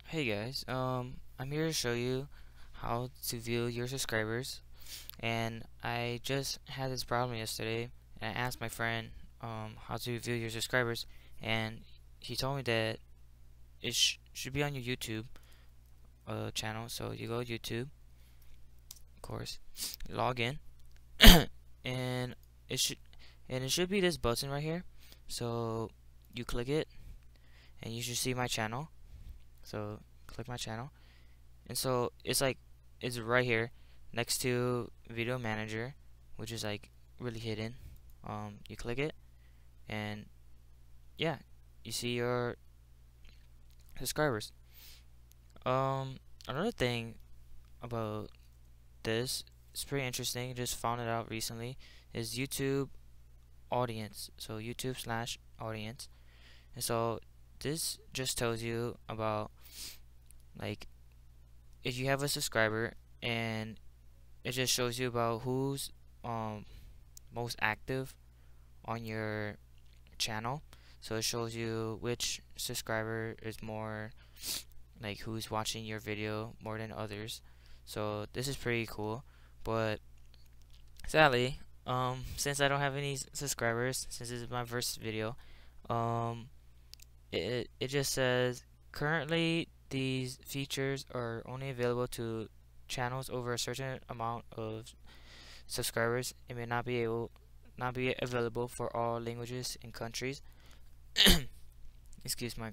Hey guys, I'm here to show you how to view your subscribers, and I just had this problem yesterday, and I asked my friend how to view your subscribers, and he told me that it should be on your YouTube channel. So you go YouTube, of course, log in, and it should it should be this button right here. So you click it, and you should see my channel. So click my channel. And so it's right here next to Video Manager, which is like really hidden. You click it, and yeah, you see your subscribers. Another thing about this is pretty interesting. Just found it out recently. Is YouTube audience. So YouTube/audience, and so this just tells you about, like, if you have a subscriber, and it just shows you about who's um most active on your channel. So it shows you which subscriber is more, like, who's watching your video more than others. So this is pretty cool. But sadly, since I don't have any subscribers, since this is my first video, um it just says currently these features are only available to channels over a certain amount of subscribers. It may not be available for all languages and countries. Excuse my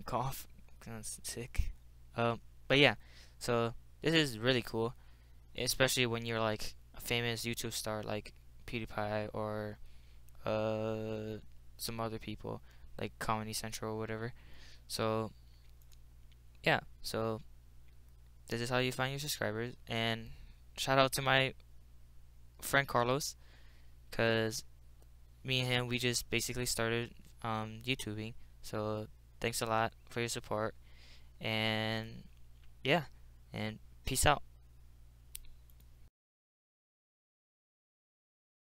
cough, I'm sick. But yeah, so this is really cool, especially when you're like a famous YouTube star like PewDiePie or some other people like Comedy Central or whatever. So yeah, so this is how you find your subscribers. And shout out to my friend Carlos, because me and him, we just basically started YouTubing. So thanks a lot for your support, and yeah, and peace out.